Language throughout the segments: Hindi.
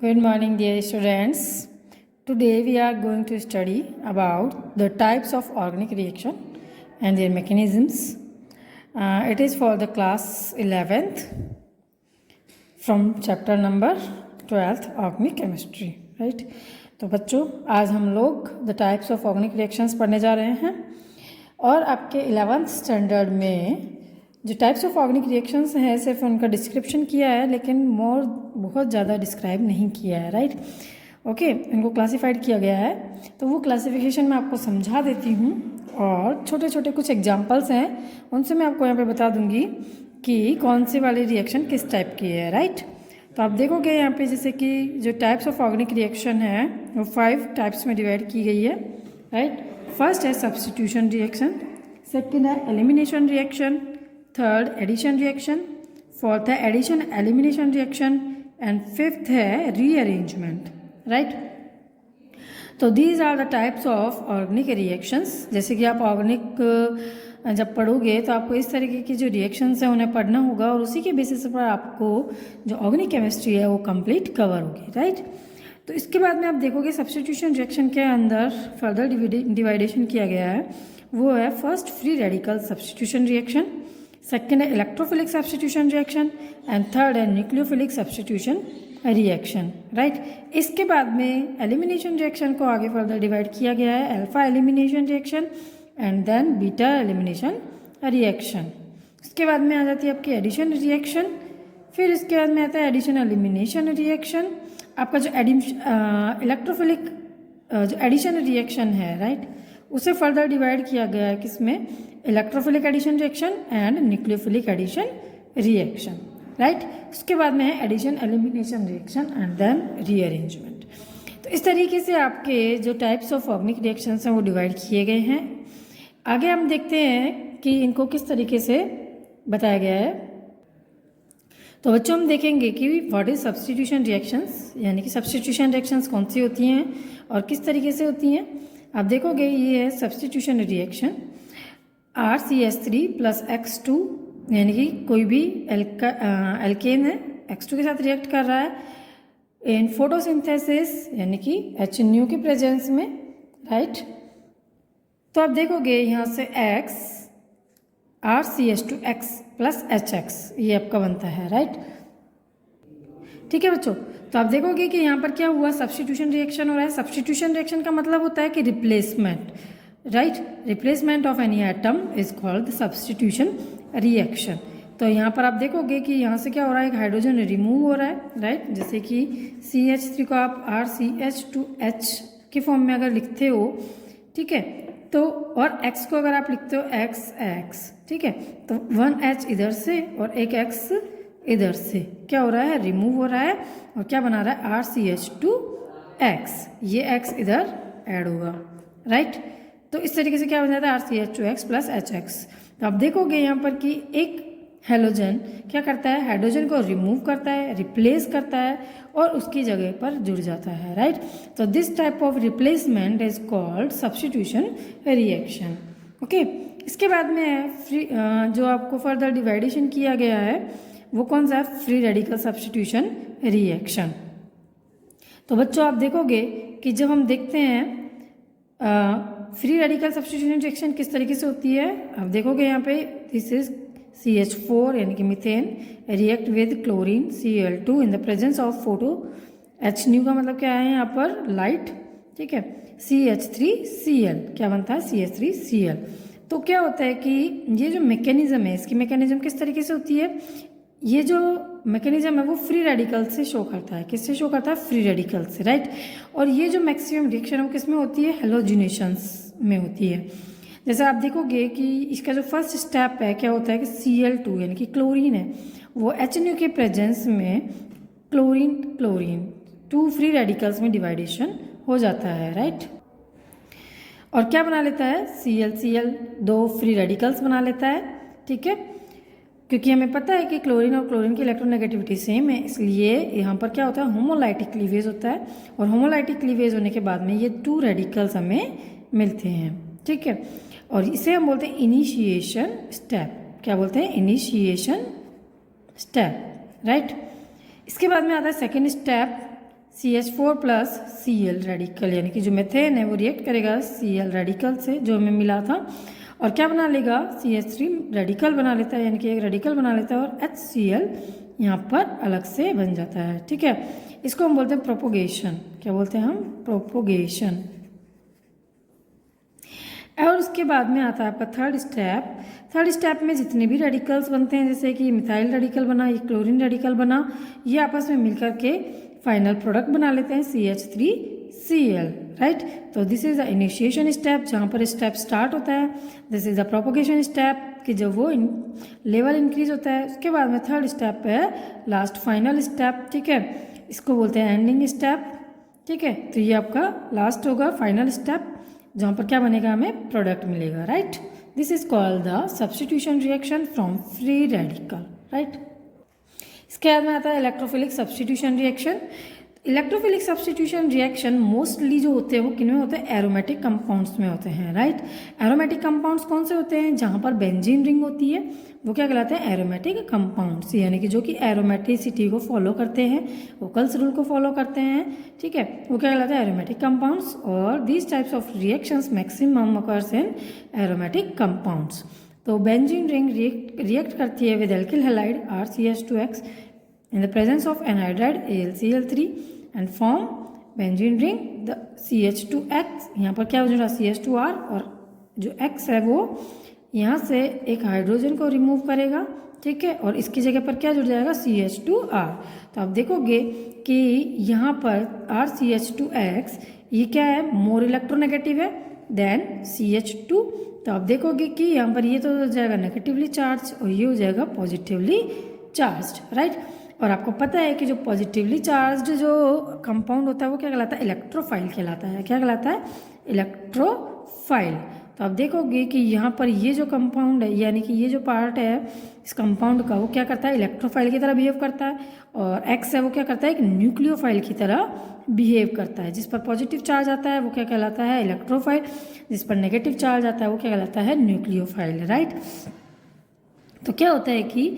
Good morning, dear students. Today we are going to study about the types of organic reaction and their mechanisms. It is for the class 11th from chapter number 12th organic chemistry, right? तो बच्चों आज हम लोग the types of organic reactions पढ़ने जा रहे हैं और आपके 11th स्टैंडर्ड में जो टाइप्स ऑफ ऑर्गेनिक रिएक्शंस हैं सिर्फ उनका डिस्क्रिप्शन किया है लेकिन मोर बहुत ज़्यादा डिस्क्राइब नहीं किया है, राइट? ओके, इनको क्लासिफाइड किया गया है तो वो क्लासिफिकेशन मैं आपको समझा देती हूँ और छोटे छोटे कुछ एग्जांपल्स हैं उनसे मैं आपको यहाँ पे बता दूँगी कि कौन सी वाली रिएक्शन किस टाइप की है, राइट? तो आप देखोगे यहाँ पे जैसे कि जो टाइप्स ऑफ ऑर्गेनिक रिएक्शन है वो 5 टाइप्स में डिवाइड की गई है, राइट? फर्स्ट है सब्स्टिट्यूशन रिएक्शन, सेकेंड है elimination reaction, third addition reaction, fourth है addition elimination reaction and fifth है रीअरेंजमेंट, राइट? तो these are the types of organic reactions. जैसे कि आप ऑर्गेनिक जब पढ़ोगे तो आपको इस तरीके की जो रिएक्शंस हैं उन्हें पढ़ना होगा और उसी के बेसिस पर आपको जो ऑर्गेनिक केमिस्ट्री है वो कंप्लीट कवर होगी, राइट? तो इसके बाद में आप देखोगे सब्स्टिट्यूशन रिएक्शन के अंदर फर्दर डिवाइडेशन किया गया है, वो है first free radical substitution reaction, second है electrophilic substitution reaction and third है न्यूक्लियोफिलिक सब्स्टिट्यूशन रिएक्शन, राइट? इसके बाद में एलिमिनेशन रिएक्शन को आगे फर्दर डिवाइड किया गया है alpha elimination reaction and then beta elimination reaction. इसके बाद में आ जाती है आपकी एडिशन रिएक्शन, फिर इसके बाद में आता है एडिशन एलिमिनेशन रिएक्शन। आपका जो इलेक्ट्रोफिलिक जो एडिशन रिएक्शन है, राइट, उसे फर्दर डिवाइड किया गया है किसमें? Electrophilic addition reaction and nucleophilic addition reaction, right? उसके बाद में है addition elimination reaction and then rearrangement. तो इस तरीके से आपके जो टाइप्स ऑफ ऑर्गेनिक रिएक्शंस हैं वो डिवाइड किए गए हैं। आगे हम देखते हैं कि इनको किस तरीके से बताया गया है। तो बच्चों हम देखेंगे कि व्हाट इज सब्स्टिट्यूशन रिएक्शंस, यानी कि सब्स्टिट्यूशन रिएक्शंस कौन सी होती हैं और किस तरीके से होती हैं। आप देखोगे ये है substitution reaction RCH3 plus X2, यानी कि कोई भी एल्केन है X2 के साथ रिएक्ट कर रहा है इन फोटोसिंथेसिस यानी कि HNO की प्रेजेंस में, राइट? तो आप देखोगे यहाँ से X RCH2X प्लस HX ये आपका बनता है, राइट? ठीक है बच्चों, तो आप देखोगे कि यहाँ पर क्या हुआ, सब्स्टिट्यूशन रिएक्शन हो रहा है। सब्स्टिट्यूशन रिएक्शन का मतलब होता है कि replacement, right? Replacement of any atom is called substitution reaction. तो यहाँ पर आप देखोगे कि यहाँ से क्या हो रहा है, एक हाइड्रोजन रिमूव हो रहा है, राइट? जैसे कि CH3 को आप RCH2H के फॉर्म में अगर लिखते हो, ठीक है, तो और X को अगर आप लिखते हो XX, ठीक है, तो 1H इधर से और एक X इधर से क्या हो रहा है, रिमूव हो रहा है और क्या बना रहा है, RCH2X। ये X इधर ऐड होगा, राइट? तो इस तरीके से क्या बन जाता है RCH2X प्लस HX। तो आप देखोगे यहाँ पर कि एक हेलोजन क्या करता है, हाइड्रोजन को रिमूव करता है, रिप्लेस करता है और उसकी जगह पर जुड़ जाता है, राइट? तो this type of replacement is called substitution reaction. Okay, इसके बाद में फ्री जो आपको फर्दर डिवाइडेशन किया गया है वो कौन सा है, फ्री रेडिकल सब्स्टिट्यूशन रिएक्शन। तो बच्चों आप देखोगे कि जब हम देखते हैं फ्री रेडिकल सब्स्टिट्यूशन रिएक्शन किस तरीके से होती है, आप देखोगे यहाँ पे दिस इज CH4 यानी कि methane react with chlorine Cl2 in the presence of photo HNO का मतलब क्या है यहाँ पर, लाइट, ठीक है, CH3Cl क्या बनता है, CH3Cl। तो क्या होता है कि ये जो मैकेनिज्म है, इसकी मैकेनिज्म किस तरीके से होती है, ये जो मैकेनिज्म है वो फ्री रेडिकल से शो करता है। किससे शो करता है, फ्री रेडिकल से, राइट? और ये जो मैक्सिमम रिएक्शन है वो किस में होती है, हेलोजिनेशंस में होती है। जैसे आप देखोगे कि इसका जो फर्स्ट स्टेप है क्या होता है कि Cl2 यानी कि क्लोरीन है वो HNO के प्रेजेंस में क्लोरीन 2 फ्री रेडिकल्स में डिवाइडेशन हो जाता है, राइट? और क्या बना लेता है, Cl 2 फ्री रेडिकल्स बना लेता है, ठीक है, क्योंकि हमें पता है कि क्लोरीन और क्लोरीन की इलेक्ट्रोनेगेटिविटी सेम है, इसलिए यहाँ पर क्या होता है, होमोलाइटिक क्लीवेज होता है और होमोलाइटिक क्लीवेज होने के बाद में ये 2 रेडिकल्स हमें मिलते हैं, ठीक है, और इसे हम बोलते हैं इनिशिएशन स्टेप। क्या बोलते हैं, इनिशिएशन स्टेप, राइट? इसके बाद में आता है second step CH4 plus Cl radical, यानी कि जो मेथेन है वो रिएक्ट करेगा Cl रेडिकल से जो हमें मिला था, और क्या बना लेगा, CH3 रेडिकल बना लेता है, यानी कि एक रेडिकल बना लेता है और HCl यहाँ पर अलग से बन जाता है। ठीक है, इसको हम बोलते हैं प्रोपोगेशन। क्या बोलते हैं हम? प्रोपोगेशन। और उसके बाद में आता है आपका थर्ड स्टेप। थर्ड स्टेप में जितने भी रेडिकल्स बनते हैं, जैसे कि मिथाइल रेडिकल बना, ये क्लोरीन रेडिकल बना, ये आपस में मिलकर के फाइनल प्रोडक्ट बना लेते हैं CH3Cl, राइट। तो this is the initiation step, जहाँ पर स्टेप स्टार्ट होता है। This is the propagation step, कि जब वो लेवल इंक्रीज होता है। उसके बाद में थर्ड स्टेप है लास्ट फाइनल स्टेप। ठीक है, इसको बोलते हैं एंडिंग स्टेप। ठीक है, तो ये आपका लास्ट होगा, फाइनल स्टेप, जहाँ पर क्या बनेगा, हमें प्रोडक्ट मिलेगा, right. This is called the substitution reaction from free radical, right. इसके बाद में आता है electrophilic substitution reaction. Electrophilic substitution reaction mostly जो होते हैं वो किन में होते हैं, एरोमेटिक कंपाउंड्स में होते हैं, राइट। एरोमेटिक कंपाउंड्स कौन से होते हैं, जहाँ पर बेंजीन रिंग होती है, वो क्या कहलाते हैं, एरोमेटिक कंपाउंड्स, यानी कि जो कि एरोमेटिसिटी को फॉलो करते हैं, वोकल्स रूल को फॉलो करते हैं। ठीक है, वो क्या कहलाता है, एरोमेटिक कंपाउंड्स। और these types of reactions maximum occurs in aromatic compounds. तो बेंजीन रिंग रिएक्ट करती है with alkyl halide RCH2X in the presence of anhydride AlCl3 and form benzene ring, the CH2X। यहाँ पर क्या हो जाएगा, CH2R, और जो X है वो यहाँ से एक हाइड्रोजन को रिमूव करेगा। ठीक है, और इसकी जगह पर क्या जुड़ जाएगा, CH2R। तो आप देखोगे कि यहाँ पर RCH2X ये क्या है, मोर इलेक्ट्रोनेगेटिव है देन CH2। तो आप देखोगे कि यहाँ पर ये तो हो जाएगा नेगेटिवली चार्ज और ये हो जाएगा पॉजिटिवली चार्ज, राइट। और आपको पता है कि जो पॉजिटिवली चार्ज्ड जो कंपाउंड होता है वो क्या कहलाता है, इलेक्ट्रोफाइल कहलाता है। क्या कहलाता है, इलेक्ट्रोफाइल। तो आप देखोगे कि यहाँ पर ये जो कंपाउंड है, यानी कि ये जो पार्ट है इस कंपाउंड का, वो क्या करता है, इलेक्ट्रोफाइल की तरह बिहेव करता है, और एक्स है वो क्या करता है, एक न्यूक्लियोफाइल की तरह बिहेव करता है। जिस पर पॉजिटिव चार्ज आता है वो क्या कहलाता है, इलेक्ट्रोफाइल, जिस पर नेगेटिव चार्ज आता है वो क्या कहलाता है, न्यूक्लियोफाइल, राइट। तो क्या होता है कि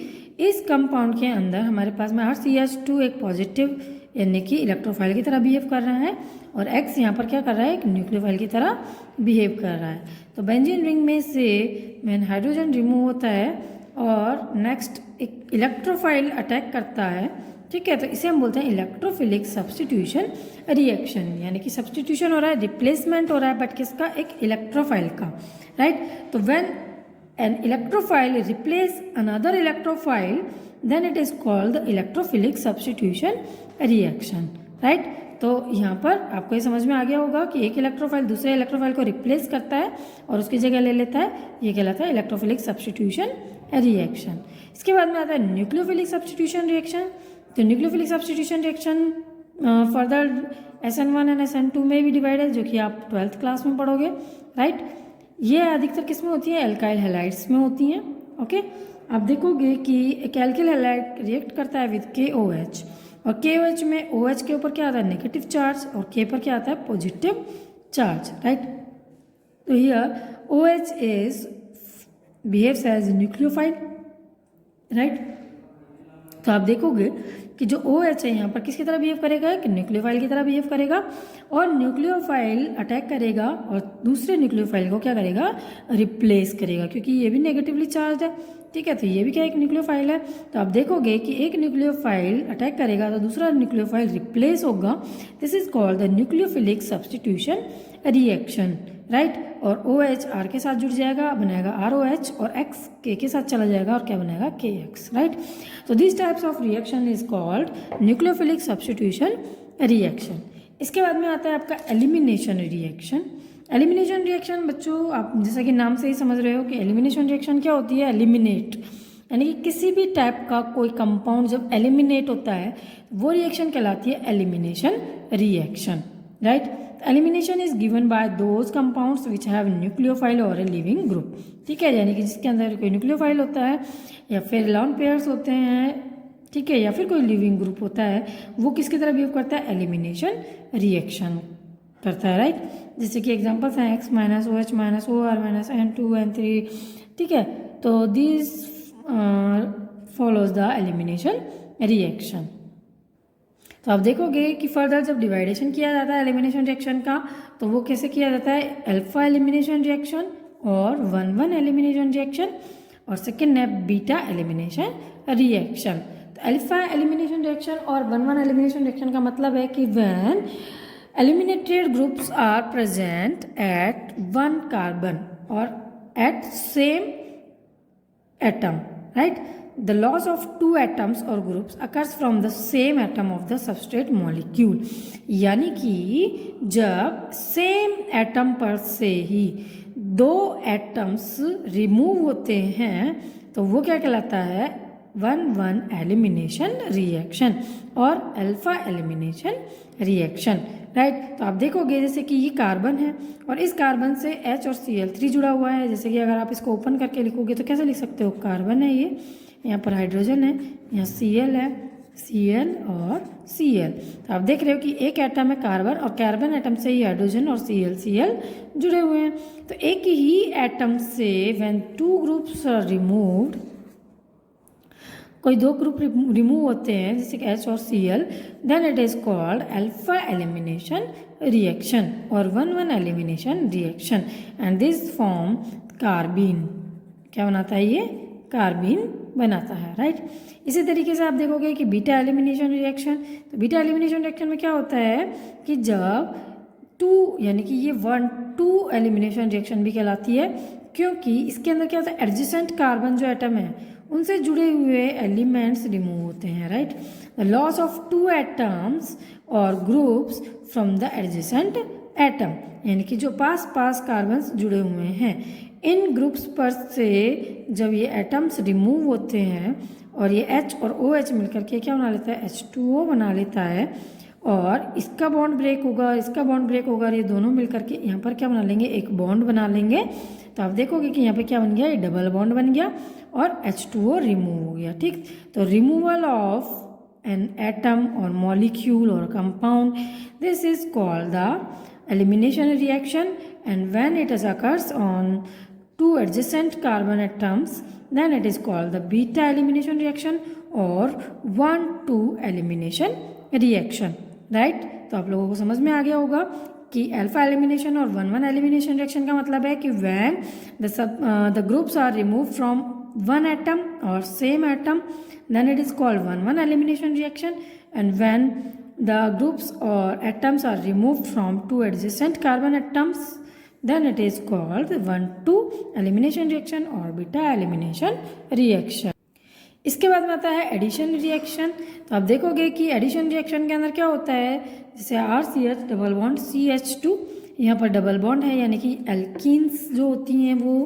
इस कंपाउंड के अंदर हमारे पास में RCH2 एक पॉजिटिव यानी कि इलेक्ट्रोफाइल की तरह बिहेव कर रहा है, और X यहाँ पर क्या कर रहा है, एक न्यूक्लियोफाइल की तरह बिहेव कर रहा है। तो बेंजीन रिंग में से मेन हाइड्रोजन रिमूव होता है और नेक्स्ट एक इलेक्ट्रोफाइल अटैक करता है। ठीक है, तो इसे हम बोलते हैं इलेक्ट्रोफिलिक सब्स्टिट्यूशन रिएक्शन, यानी कि सब्स्टिट्यूशन हो रहा है, रिप्लेसमेंट हो रहा है, बट किसका, एक इलेक्ट्रोफाइल का, राइट। तो when an electrophile replace another electrophile, then it is called the electrophilic substitution reaction, right। तो यहाँ पर आपको ये समझ में आ गया होगा कि एक इलेक्ट्रोफाइल दूसरे इलेक्ट्रोफाइल को रिप्लेस करता है और उसकी जगह ले लेता है, ये कहलाता है इलेक्ट्रोफिलिक सब्स्टिट्यूशन रिएक्शन। इसके बाद में आता है न्यूक्लियोफिलिक सब्स्टिट्यूशन रिएक्शन। तो nucleophilic substitution reaction further SN1 and SN2 में भी डिवाइड है, जो कि आप 12th क्लास में पढ़ोगे, राइट। ये अधिकतर किस में होती है, एल्काइल हैलाइड्स में होती हैं। ओके, आप देखोगे कि एक एल्किल हैलाइड रिएक्ट करता है विद KOH, और KOH में OH के ऊपर क्या आता है, नेगेटिव चार्ज, और K पर क्या आता है, पॉजिटिव चार्ज, राइट। तो here OH is behaves as nucleophile, right. तो आप देखोगे कि जो OH है यहाँ पर किसकी तरह बिहेव करेगा, कि न्यूक्लियोफाइल की तरह बिहेव करेगा, और न्यूक्लियोफाइल अटैक करेगा और दूसरे न्यूक्लियोफाइल को क्या करेगा, रिप्लेस करेगा, क्योंकि ये भी नेगेटिवली चार्ज है। ठीक है, तो ये भी क्या एक न्यूक्लियोफाइल है। तो आप देखोगे कि एक न्यूक्लियोफाइल अटैक करेगा तो दूसरा न्यूक्लियोफाइल रिप्लेस होगा। This is called the nucleophilic substitution reaction, right. और OH R के साथ जुड़ जाएगा, बनाएगा ROH, और X K के साथ चला जाएगा और क्या बनाएगा, KX, राइट। तो this types of reaction is called nucleophilic substitution reaction. इसके बाद में आता है आपका एलिमिनेशन रिएक्शन। एलिमिनेशन रिएक्शन बच्चों, आप जैसा कि नाम से ही समझ रहे हो कि एलिमिनेशन रिएक्शन क्या होती है, एलिमिनेट, यानी कि किसी भी टाइप का कोई कंपाउंड जब एलिमिनेट होता है वो रिएक्शन कहलाती है elimination reaction, right. Elimination is given by those compounds which have nucleophile और ए लिविंग ग्रुप। ठीक है, यानी कि जिसके अंदर कोई न्यूक्लियोफाइल होता है या फिर लॉन पेयर्स होते हैं, ठीक है, या फिर कोई लिविंग ग्रुप होता है, वो किसकी तरह बिहेव करता है, एलिमिनेशन रिएक्शन करता है, राइट। जैसे कि एग्जांपल्स हैं X minus OH minus OR minus N2 N3। ठीक है, तो this follows the elimination reaction. तो आप देखोगे कि फर्दर जब डिवाइडेशन किया जाता है एलिमिनेशन रिएक्शन का, तो वो कैसे किया जाता है, अल्फा एलिमिनेशन रिएक्शन और 1-1 एलिमिनेशन रिएक्शन, और सेकेंड है बीटा एलिमिनेशन रिएक्शन। तो अल्फा एलिमिनेशन रिएक्शन और 1-1 एलिमिनेशन रिएक्शन का मतलब है कि when eliminated groups are present at one carbon or at same atom, right? The loss of two atoms or groups occurs from the same atom of the substrate molecule. यानी कि जब सेम एटम पर से ही दो एटम्स रिमूव होते हैं तो वो क्या कहलाता है, 1-1 एलिमिनेशन रिएक्शन और अल्फा एलिमिनेशन रिएक्शन, राइट। तो आप देखोगे जैसे कि ये कार्बन है और इस कार्बन से H और Cl3 जुड़ा हुआ है। जैसे कि अगर आप इसको ओपन करके लिखोगे तो कैसे लिख सकते हो, कार्बन है ये, यहाँ पर हाइड्रोजन है, यहाँ Cl है, Cl और Cl। तो आप देख रहे हो कि एक एटम है कार्बन और कार्बन एटम से ही हाइड्रोजन और Cl जुड़े हुए हैं। तो एक ही एटम से when two groups are removed, कोई दो ग्रुप रिमूव होते हैं जैसे कि H और Cl, then it is called alpha elimination reaction और 1-1 elimination reaction and this form carbene. क्या बनाता है ये, कार्बीन बनाता है, राइट। इसी तरीके से आप देखोगे कि बीटा एलिमिनेशन रिएक्शन, तो बीटा एलिमिनेशन रिएक्शन में क्या होता है कि जब टू, यानी कि ये 1-2 एलिमिनेशन रिएक्शन भी कहलाती है, क्योंकि इसके अंदर क्या होता है, एडजेसेंट कार्बन जो एटम है उनसे जुड़े हुए एलिमेंट्स रिमूव होते हैं, right. The loss of two atoms और groups from the adjacent atom, यानी कि जो पास पास कार्बन्स जुड़े हुए हैं इन ग्रुप्स पर से जब ये एटम्स रिमूव होते हैं और ये H और OH मिलकर के क्या बना लेता है, H2O बना लेता है, और इसका बॉन्ड ब्रेक होगा, इसका बॉन्ड ब्रेक होगा, और ये दोनों मिलकर के यहाँ पर क्या बना लेंगे, एक बॉन्ड बना लेंगे। तो आप देखोगे कि यहाँ पे क्या बन गया, ये डबल बॉन्ड बन गया और H2O रिमूव हो गया, ठीक। तो रिमूवल ऑफ एन एटम और मॉलिक्यूल और compound, this is called the elimination reaction and when it occurs on two adjacent carbon atoms then it is called the beta elimination reaction or 1-2 elimination reaction, right। तो आप लोगों को समझ में आ गया होगा कि अल्फा एलिमिनेशन और 1-1 एलिमिनेशन रिएक्शन का मतलब है कि when the groups are remove from one atom और same atom then it is called 1-1 elimination reaction and when the groups और atoms are remove from two adjacent carbon atoms then it is called 1-2 elimination reaction or beta elimination reaction। इसके बाद में आता है एडिशन रिएक्शन। तो आप देखोगे कि एडिशन रिएक्शन के अंदर क्या होता है, जैसे RCH डबल बॉन्ड CH2, यहाँ पर डबल बॉन्ड है, यानी कि एल्कीन्स जो होती हैं वो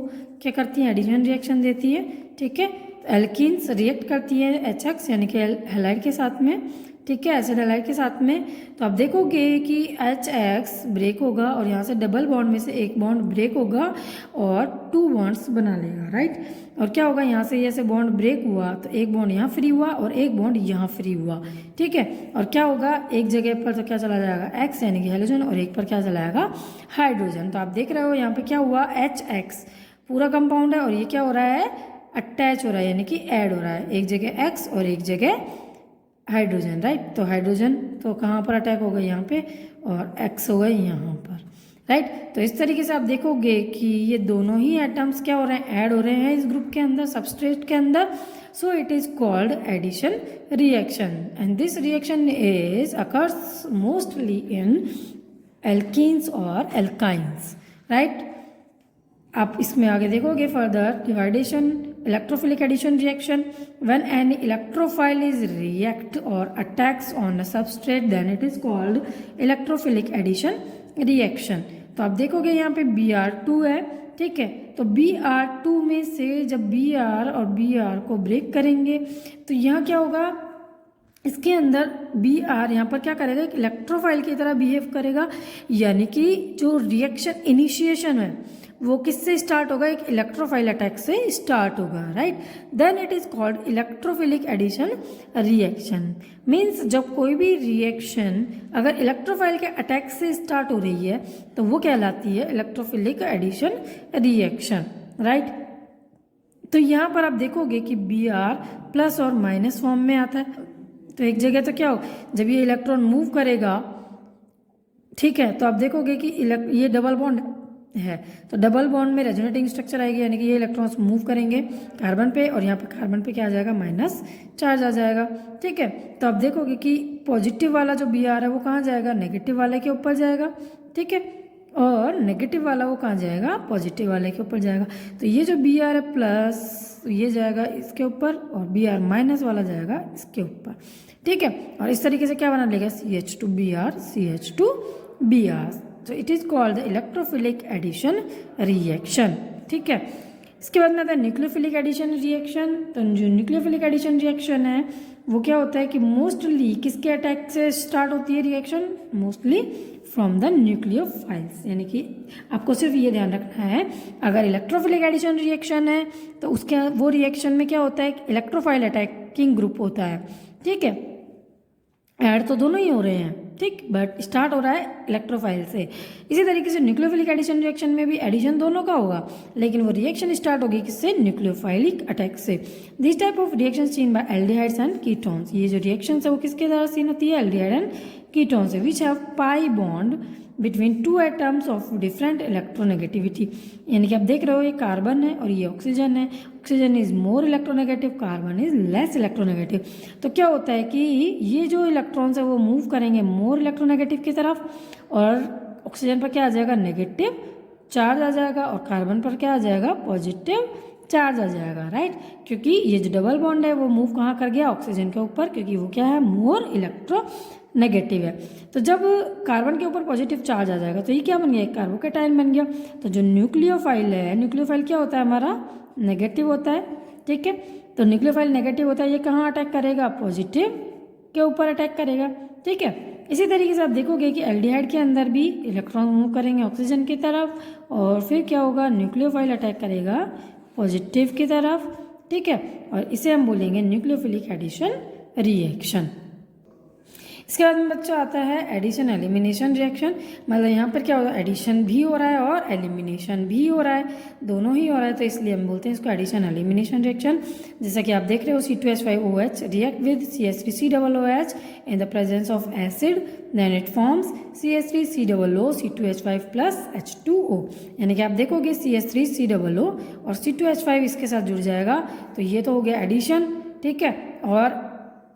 क्या करती हैं, एडिशन रिएक्शन देती है, ठीक है। तो एल्कीन्स रिएक्ट करती है HX यानी कि हैलाइड के साथ में, ठीक है, एसिड हैलाइड के साथ में। तो आप देखोगे कि HX ब्रेक होगा और यहाँ से डबल बॉन्ड में से एक बॉन्ड ब्रेक होगा और 2 बॉन्ड्स बना लेगा, राइट। और क्या होगा, यहाँ से जैसे बॉन्ड ब्रेक हुआ तो एक बॉन्ड यहाँ फ्री हुआ और एक बॉन्ड यहाँ फ्री हुआ, ठीक है। और क्या होगा, एक जगह पर तो क्या चला जाएगा X यानी कि हेलोजन और एक पर क्या चला जाएगा, हाइड्रोजन। तो आप देख रहे हो यहाँ पे क्या हुआ, HX पूरा कंपाउंड है और ये क्या हो रहा है, अटैच हो रहा है, यानी कि ऐड हो रहा है, एक जगह X और एक जगह हाइड्रोजन, राइट। तो हाइड्रोजन तो कहाँ पर अटैक हो गई, यहाँ पे, और X हो गई यहाँ पर, राइट। तो इस तरीके से आप देखोगे कि ये दोनों ही एटम्स क्या हो रहे हैं, ऐड हो रहे हैं इस ग्रुप के अंदर, सबस्ट्रेट के अंदर। So it is called addition reaction and this reaction is occurs mostly in alkenes और एल्काइंस, राइट। आप इसमें आगे देखोगे further divideation, electrophilic addition reaction, when an electrophile is react or attacks on a substrate then it is called electrophilic addition reaction। तो आप देखोगे यहाँ पे Br2 है, ठीक है। तो Br2 में से जब Br और Br को ब्रेक करेंगे तो यहाँ क्या होगा, इसके अंदर Br यहाँ पर क्या करेगा, एक इलेक्ट्रोफाइल की तरह बिहेव करेगा, यानी कि जो रिएक्शन इनिशिएशन है वो किससे स्टार्ट होगा, एक इलेक्ट्रोफाइल अटैक से स्टार्ट होगा, right. Then it is called electrophilic addition reaction. Means जब कोई भी रिएक्शन अगर इलेक्ट्रोफाइल के अटैक से स्टार्ट हो रही है तो वो कहलाती है इलेक्ट्रोफिलिक एडिशन रिएक्शन, राइट। तो यहाँ पर आप देखोगे कि Br प्लस और माइनस फॉर्म में आता है, तो एक जगह तो क्या हो, जब ये इलेक्ट्रॉन मूव करेगा, ठीक है, तो आप देखोगे कि ये डबल बॉन्ड है, तो डबल बॉन्ड में रेजोनेटिंग स्ट्रक्चर आएगी, यानी कि ये इलेक्ट्रॉन्स मूव करेंगे कार्बन पे, और यहाँ पे कार्बन पे क्या आ जाएगा, माइनस चार्ज आ जाएगा। ठीक है, तो आप देखोगे कि पॉजिटिव वाला जो बी आर है वो कहाँ जाएगा, नेगेटिव वाले के ऊपर जाएगा। ठीक है, और नेगेटिव वाला वो कहाँ जाएगा, पॉजिटिव वाले के ऊपर जाएगा। तो ये जो बी आर है प्लस, ये जाएगा इसके ऊपर, और बी आर माइनस वाला जाएगा इसके ऊपर। ठीक है, और इस तरीके से क्या बना लेगा, CH2Br CH2Br। तो it is called the electrophilic addition reaction. ठीक है, इसके बाद में आता है न्यूक्लियोफिलिक एडिशन रिएक्शन। तो जो न्यूक्लियोफिलिक एडिशन रिएक्शन है वो क्या होता है कि मोस्टली किसके अटैक से स्टार्ट होती है reaction, mostly from the nucleophiles. यानी कि आपको सिर्फ ये ध्यान रखना है, अगर इलेक्ट्रोफिलिक एडिशन रिएक्शन है तो उसके वो रिएक्शन में क्या होता है, इलेक्ट्रोफाइल अटैकिंग ग्रुप होता है। ठीक है, ऐड तो दोनों ही हो रहे हैं, ठीक, बट स्टार्ट हो रहा है इलेक्ट्रोफाइल से। इसी तरीके से न्यूक्लियोफिलिक एडिशन रिएक्शन में भी एडिशन दोनों का होगा, लेकिन वो रिएक्शन स्टार्ट होगी किससे, न्यूक्लियोफाइलिक अटैक से। This type of reaction seen by aldehydes and ketones. ये जो रिएक्शन है वो किसके द्वारा सीन होती है, एल्डिहाइड एंड कीटोन से, which have pi bond between two atoms of different electronegativity. यानी कि आप देख रहे हो ये कार्बन है और ये ऑक्सीजन है, oxygen is more electronegative, carbon is less electronegative. तो क्या होता है कि ये जो इलेक्ट्रॉन्स है वो मूव करेंगे मोर इलेक्ट्रोनेगेटिव की तरफ, और ऑक्सीजन पर क्या आ जाएगा, नेगेटिव चार्ज आ जाएगा, और कार्बन पर क्या आ जाएगा, पॉजिटिव चार्ज आ जाएगा, राइट। क्योंकि ये जो डबल बॉन्ड है वो मूव कहाँ कर गया, ऑक्सीजन के ऊपर, क्योंकि वो क्या है, मोर इलेक्ट्रोनेगेटिव है। तो जब कार्बन के ऊपर पॉजिटिव चार्ज आ जाएगा तो ये क्या बन गया, एक कार्बोकेटाइन बन गया। तो जो न्यूक्लियोफाइल है, न्यूक्लियोफाइल क्या होता है हमारा, नेगेटिव होता है। ठीक है, तो न्यूक्लियोफाइल नेगेटिव होता है, ये कहाँ अटैक करेगा, पॉजिटिव के ऊपर अटैक करेगा। ठीक है, इसी तरीके से आप देखोगे कि एल्डिहाइड के अंदर भी इलेक्ट्रॉन मूव करेंगे ऑक्सीजन की तरफ, और फिर क्या होगा, न्यूक्लियोफाइल अटैक करेगा पॉजिटिव की तरफ। ठीक है, और इसे हम बोलेंगे न्यूक्लियोफिलिक एडिशन रिएक्शन। इसके बाद में बच्चा आता है एडिशन एलिमिनेशन रिएक्शन। मतलब यहाँ पर क्या होता है, एडिशन भी हो रहा है और एलिमिनेशन भी हो रहा है, दोनों ही हो रहा है, तो इसलिए हम बोलते हैं इसको एडिशन एलिमिनेशन रिएक्शन। जैसा कि आप देख रहे हो, C2H5OH react with CH3COOH in the presence of acid, then it forms CH3COO C2H5 plus H2O। यानी कि आप देखोगे CH3COO और C2H5 इसके साथ जुड़ जाएगा, तो ये तो हो गया एडिशन। ठीक है, और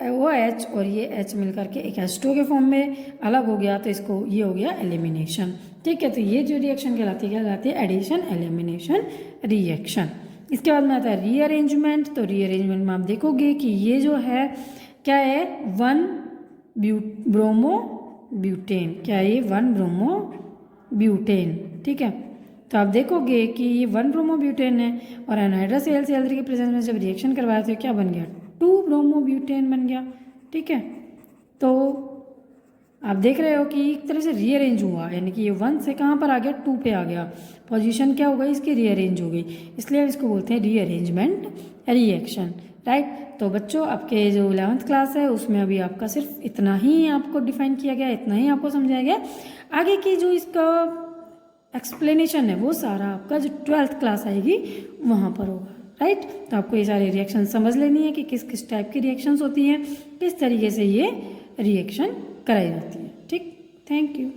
OH और ये H मिलकर के एक H2O के फॉर्म में अलग हो गया, तो इसको ये हो गया एलिमिनेशन। ठीक है, तो ये जो रिएक्शन कहलाती है एडिशन एलिमिनेशन रिएक्शन। इसके बाद में आता है रीअरेंजमेंट। तो रीअरेंजमेंट में आप देखोगे कि ये जो है क्या है, 1 ब्रोमो ब्यूटेन। क्या है ये, 1 ब्रोमो ब्यूटेन। ठीक है, तो आप देखोगे कि ये 1 ब्रोमो ब्यूटेन है, और एनहाइड्रस AlCl3 के प्रेजेंस में जब रिएक्शन करवाया तो क्या बन गया, 2 ब्रोमो ब्यूटेन बन गया। ठीक है, तो आप देख रहे हो कि एक तरह से रीअरेंज हुआ, यानी कि ये 1 से कहाँ पर आ गया, 2 पे आ गया, पोजीशन क्या हो गई इसकी, रीअरेंज हो गई, इसलिए हम इसको बोलते हैं रीअरेंजमेंट रिएक्शन, राइट। तो बच्चों, आपके जो 11th क्लास है उसमें अभी आपका सिर्फ इतना ही आपको डिफाइन किया गया, इतना ही आपको समझाया गया। आगे की जो इसका एक्सप्लेनेशन है वो सारा आपका जो 12th क्लास आएगी वहाँ पर होगा, राइट। तो आपको ये सारी रिएक्शन समझ लेनी है कि किस किस टाइप की रिएक्शंस होती हैं, किस तरीके से ये रिएक्शन कराई जाती है। ठीक, थैंक यू।